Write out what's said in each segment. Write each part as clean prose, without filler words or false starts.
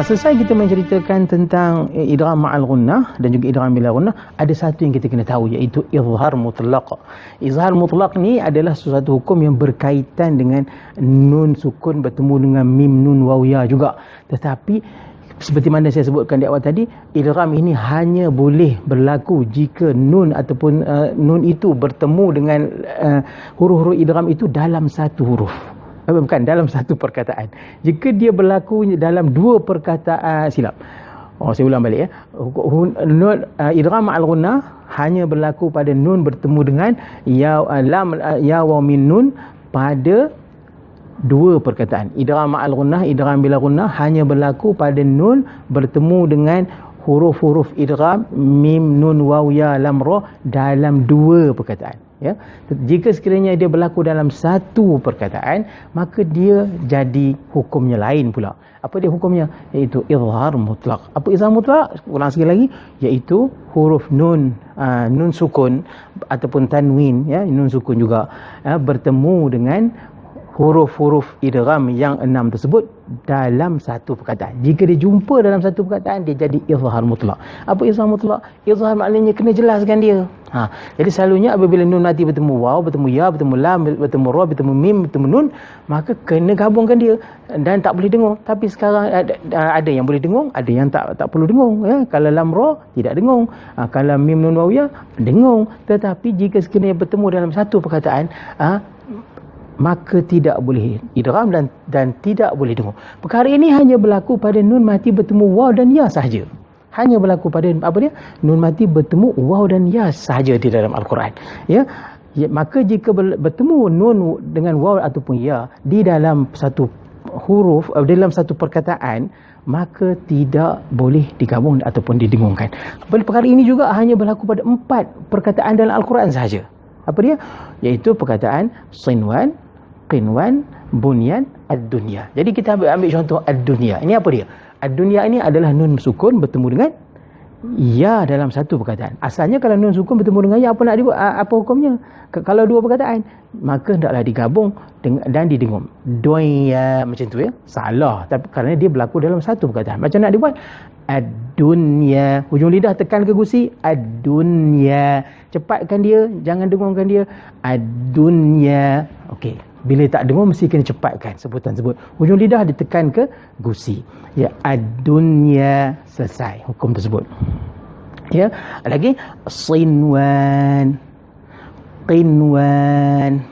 Selesai kita menceritakan tentang idgham ma'al ghunnah dan juga idgham bila ghunnah, ada satu yang kita kena tahu, iaitu izhar mutlaq. Izhar mutlaq ni adalah sesuatu hukum yang berkaitan dengan nun sukun bertemu dengan mim nun waw ya juga. Tetapi seperti mana saya sebutkan di awal tadi, idgham ini hanya boleh berlaku jika nun ataupun nun itu bertemu dengan huruf-huruf idgham itu dalam satu huruf. Bukan dalam satu perkataan. Jika dia berlaku dalam dua perkataan, silap. Saya ulang balik ya. Idgham ma'al ghunnah hanya berlaku pada nun bertemu dengan ya lam ya wa min nun pada dua perkataan. Idgham ma'al ghunnah, idgham bila ghunnah hanya berlaku pada nun bertemu dengan huruf-huruf idgham mim nun waw ya lam ra dalam dua perkataan. Ya, jika sekiranya dia berlaku dalam satu perkataan, maka dia jadi hukumnya lain pula. Apa dia hukumnya? Iaitu izhar mutlaq. Apa izhar mutlaq? Ulang sekali lagi, iaitu huruf nun nun sukun ataupun tanwin, ya, nun sukun juga, bertemu dengan huruf-huruf idgham yang 6 tersebut dalam satu perkataan. Jika dia jumpa dalam satu perkataan, dia jadi izhar mutlaq. Apa izhar mutlaq? Izhar maknanya kena jelaskan dia. Jadi selalunya apabila nun nanti bertemu waw, bertemu ya, bertemu lam, bertemu ra, bertemu mim, bertemu nun, maka kena gabungkan dia dan tak boleh dengung. Tapi sekarang ada yang boleh dengung, ada yang tak perlu dengung, ya. Kalau lam ra tidak dengung, kalau mim nun waw ya dengung. Tetapi jika sekiranya bertemu dalam satu perkataan, maka tidak boleh idgham dan tidak boleh dengung. Perkara ini hanya berlaku pada nun mati bertemu waw dan ya sahaja. Hanya berlaku pada nun mati bertemu waw dan ya sahaja di dalam Al-Quran. Ya, maka jika bertemu nun dengan waw ataupun ya di dalam satu huruf, dalam satu perkataan, maka tidak boleh digabung ataupun didengungkan. Perkara ini juga hanya berlaku pada 4 perkataan dalam Al-Quran sahaja. Apa dia? Iaitu perkataan sinwan, qinwan, bunyan, ad-dunya. Jadi kita ambil contoh ad-dunya. Ini apa dia? Ad-dunya ini adalah nun sukun bertemu dengan ya dalam satu perkataan. Asalnya kalau nun sukun bertemu dengan ya, apa hukumnya? Kalau dua perkataan, maka hendaklah digabung dan didengung. Dunya, macam tu ya. Salah, tapi kerana dia berlaku dalam satu perkataan. Macam nak dibuat? Ad-dunya. Hujung lidah tekan ke gusi. Ad-dunya. Cepatkan dia, jangan dengungkan dia. Ad-dunya. Okey. Bila tak dengung, mesti kena cepatkan sebutan tersebut. Hujung lidah ditekan ke gusi. Ya, ad-dunya, selesai hukum tersebut. Ya, lagi sinwan, qinwan,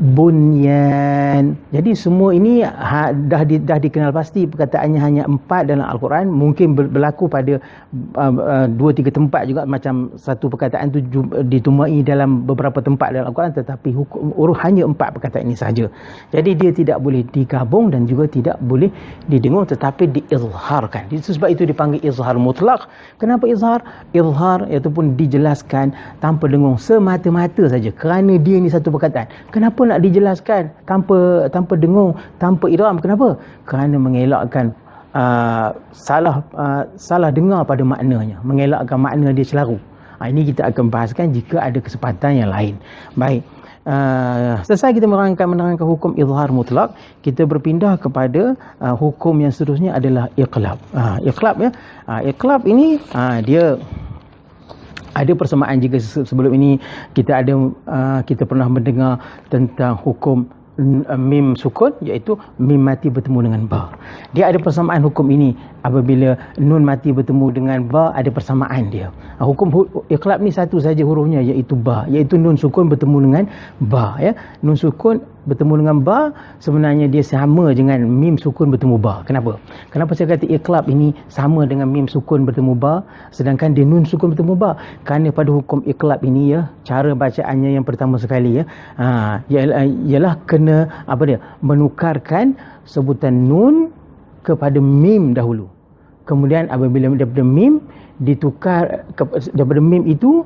bunyan. Jadi semua ini dah dikenal pasti, perkataannya hanya 4 dalam Al-Quran. Mungkin berlaku pada 2-3 tempat juga, macam satu perkataan tu ditumai dalam beberapa tempat dalam Al-Quran, tetapi hanya 4 perkataan ini sahaja. Jadi dia tidak boleh digabung dan juga tidak boleh didengung, tetapi diizharkan. Sebab itu dipanggil izhar mutlaq. Kenapa izhar? Izhar ataupun dijelaskan tanpa dengung, semata-mata saja kerana dia ni satu perkataan. Kenapa nak dijelaskan tanpa dengung, tanpa idgham? Kenapa? Kerana mengelakkan salah dengar pada maknanya, mengelakkan makna dia celaru. Ini kita akan bahaskan jika ada kesempatan yang lain. Baik, selesai kita menerangkan hukum izhar mutlaq, kita berpindah kepada hukum yang seterusnya adalah iqlab. Iqlab, ya. Iqlab ini dia ada persamaan. Jika sebelum ini kita pernah mendengar tentang hukum mim sukun, iaitu mim mati bertemu dengan ba. Dia ada persamaan hukum ini. Apabila nun mati bertemu dengan ba, ada persamaan dia. Hukum iqlab ni satu saja hurufnya, iaitu ba, iaitu nun sukun bertemu dengan ba, ya. Nun sukun bertemu dengan ba sebenarnya dia sama dengan mim sukun bertemu ba. Kenapa saya kata iqlab ini sama dengan mim sukun bertemu ba sedangkan dia nun sukun bertemu ba? Kerana pada hukum iqlab ini, ya, cara bacaannya yang pertama sekali, ya, ialah kena menukarkan sebutan nun kepada mim dahulu. Kemudian apabila daripada mim ditukar daripada mim itu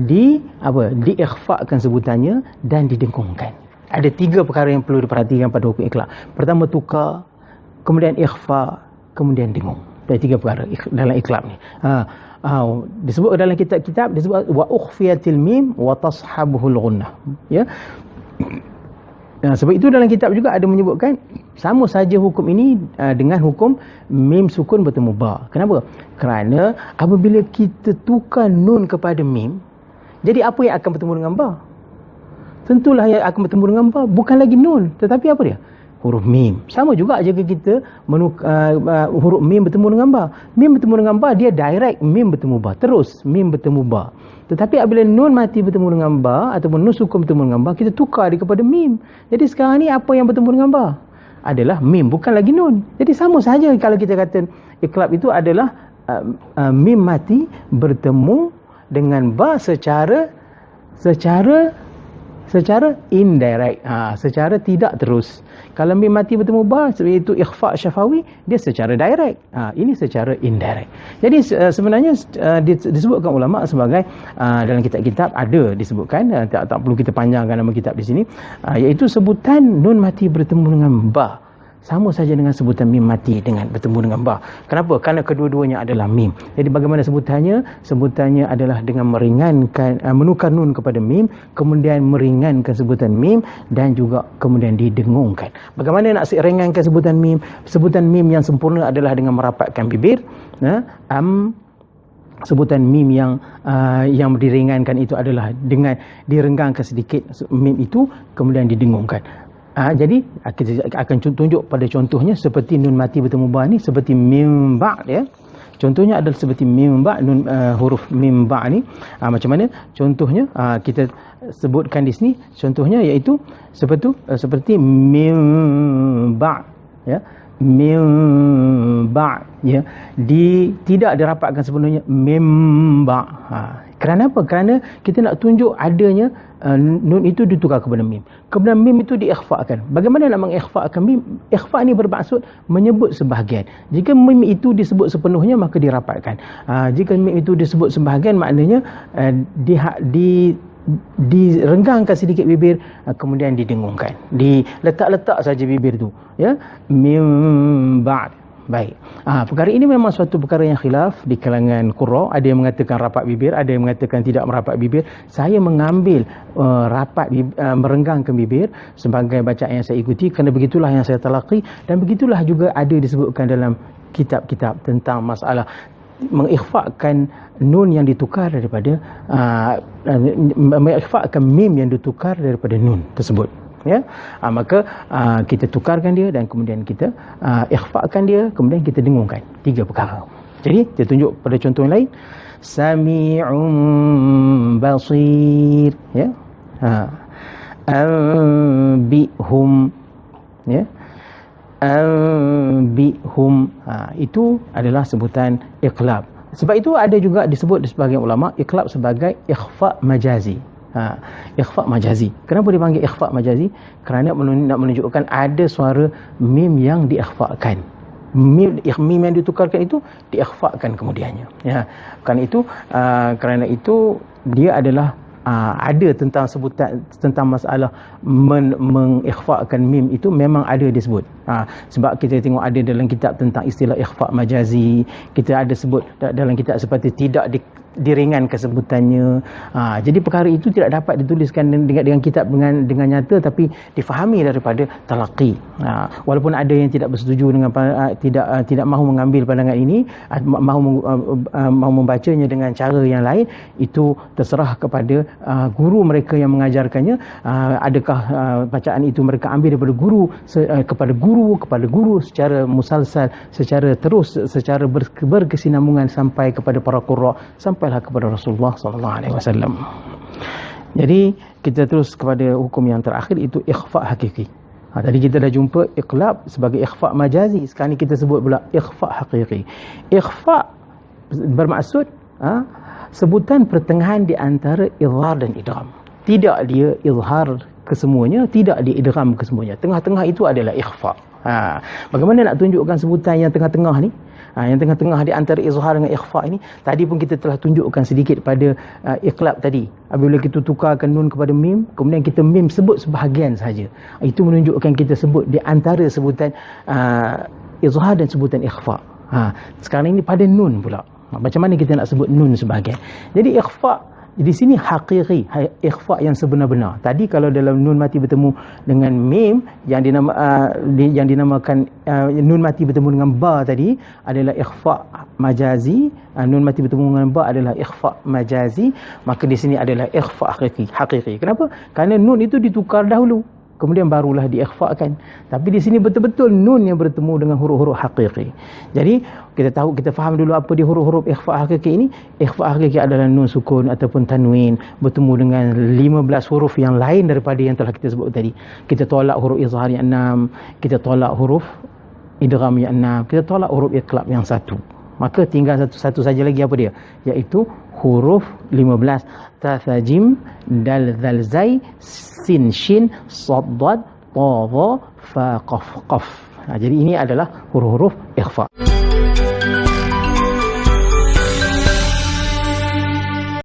diikhfakan sebutannya dan didengungkan. Ada 3 perkara yang perlu diperhatikan pada hukum iqlab. Pertama tukar, kemudian ikhfa, kemudian dengung. Ada 3 perkara dalam iqlab ni. Disebut dalam kitab-kitab, disebut wa ukhfiyatil mim wa tashabuhul ghunnah. Ya. Sebab itu dalam kitab juga ada menyebutkan sama saja hukum ini dengan hukum mim sukun bertemu ba. Kenapa? Kerana apabila kita tukar nun kepada mim, jadi apa yang akan bertemu dengan ba? Tentulah yang akan bertemu dengan ba bukan lagi nun, tetapi apa dia? Huruf mim. Sama juga jika kita huruf mim bertemu dengan ba. Mim bertemu dengan ba, dia direct mim bertemu ba. Terus mim bertemu ba. Tetapi apabila nun mati bertemu dengan ba ataupun nun sukun bertemu dengan ba, kita tukar dia kepada mim. Jadi sekarang ni apa yang bertemu dengan ba? Adalah mim, bukan lagi nun. Jadi sama saja kalau kita kata iqlab itu adalah mim mati bertemu dengan ba secara indirect, secara tidak terus. Kalau mim mati bertemu ba, iaitu ikhfa syafawi, dia secara direct. Ini secara indirect. Jadi sebenarnya disebutkan ulama sebagai dalam kitab-kitab ada disebutkan, tak perlu kita panjangkan nama kitab di sini, iaitu sebutan nun mati bertemu dengan ba sama saja dengan sebutan mim mati dengan bertemu dengan ba. Kenapa? Kerana kedua-duanya adalah mim. Jadi bagaimana sebutannya? Sebutannya adalah dengan meringankan, menukar nun kepada mim, kemudian meringankan sebutan mim dan juga kemudian didengungkan. Bagaimana nak ringankan sebutan mim? Sebutan mim yang sempurna adalah dengan merapatkan bibir. Sebutan mim yang diringankan itu adalah dengan direnggangkan sedikit mim itu kemudian didengungkan. Jadi kita akan tunjuk pada contohnya seperti nun mati bertemu ba ni, seperti mim ba ya. Contohnya adalah seperti mim ba, nun huruf mim ba ni. Macam mana contohnya? Kita sebutkan di sini contohnya iaitu seperti mim ba ya. Mim ba ya. Tidak dirapatkan sepenuhnya mim ba. Kerana apa? Kerana kita nak tunjuk adanya nun itu ditukar kepada mim. Kemudian mim itu diikhfakan. Bagaimana nak mengikhfakan mim? Ikhfa ni bermaksud menyebut sebahagian. Jika mim itu disebut sepenuhnya maka dirapatkan. Jika mim itu disebut sebahagian maknanya direnggangkan sedikit bibir, kemudian didengungkan. Diletak-letak saja bibir tu. Ya, mim ba'd. Baik. Perkara ini memang suatu perkara yang khilaf di kalangan qurra. Ada yang mengatakan rapat bibir, ada yang mengatakan tidak merapat bibir. Saya mengambil merenggangkan bibir sebagai bacaan yang saya ikuti kerana begitulah yang saya talaqi dan begitulah juga ada disebutkan dalam kitab-kitab tentang masalah mengikhfakan nun yang ditukar daripada mengikhfakan mim yang ditukar daripada nun tersebut. Ya, maka kita tukarkan dia dan kemudian kita ikhfakan dia, kemudian kita dengungkan. 3 perkara. Jadi kita tunjuk pada contoh yang lain, sami'un basir ya. Anbihum ya. Anbihum, itu adalah sebutan iqlab. Sebab itu ada juga disebut di sebahagian ulama iqlab sebagai ikhfa majazi. Ikhfa majazi. Kenapa dipanggil ikhfa majazi? Kerana nak menunjukkan ada suara mim yang diikhfakan. Mim yang ditukarkan itu diikhfakan kemudiannya. Ya. Kerana itu dia adalah ada tentang sebutan tentang masalah mengikhfakan mim itu memang ada disebut. Sebab kita tengok ada dalam kitab tentang istilah ikhfa majazi, kita ada sebut dalam kitab seperti tidak diringankan sebutannya. Jadi perkara itu tidak dapat dituliskan dengan kitab dengan nyata, tapi difahami daripada talaqi. Walaupun ada yang tidak bersetuju dengan tidak mahu mengambil pandangan ini, mahu membacanya dengan cara yang lain, itu terserah kepada guru mereka yang mengajarkannya. Adakah bacaan itu mereka ambil daripada guru kepada guru secara musalsal, secara terus, secara berkesinambungan sampai kepada para qurra, sampailah kepada Rasulullah sallallahu alaihi wasallam. Jadi kita terus kepada hukum yang terakhir, itu ikhfa hakiki. Tadi kita dah jumpa iqlab sebagai ikhfa majazi, sekarang ni kita sebut pula ikhfa hakiki. Ikhfa bermaksud sebutan pertengahan di antara izhar dan idgham. Tidak dia izhar kesemuanya, tidak dia idgham kesemuanya. Tengah-tengah itu adalah ikhfa. Bagaimana nak tunjukkan sebutan yang tengah-tengah ni? Yang tengah-tengah di antara izhar dengan ikhfa ini, tadi pun kita telah tunjukkan sedikit pada iqlab tadi. Apabila kita tukarkan nun kepada mim, kemudian kita mim sebut sebahagian saja. Itu menunjukkan kita sebut di antara sebutan izhar dan sebutan ikhfa. Sekarang ini pada nun pula. Macam mana kita nak sebut nun sebahagian? Jadi ikhfa Di sini hakiki, ikhfa yang sebenar-benar. Tadi kalau dalam nun mati bertemu dengan mim yang dinamakan nun mati bertemu dengan ba tadi adalah ikhfa majazi, nun mati bertemu dengan ba adalah ikhfa majazi, maka di sini adalah ikhfa hakiki. Kenapa? Kerana nun itu ditukar dahulu, kemudian barulah diikhfakan. Tapi di sini betul-betul nun yang bertemu dengan huruf-huruf hakiki. Jadi kita faham dulu apa di huruf-huruf ikhfa hakiki ini. Ikhfa hakiki adalah nun sukun ataupun tanwin bertemu dengan 15 huruf yang lain daripada yang telah kita sebut tadi. Kita tolak huruf izhar yang 6, kita tolak huruf idgham yang 6, kita tolak huruf iqlab yang 1. Maka tinggal satu saja lagi, apa dia? Iaitu huruf 15. Ta, tha, jim, dal, zal, zai, sin, shin, sad, dad, ta, dha, fa, qaf, qaf. Jadi ini adalah huruf-huruf ikhfa.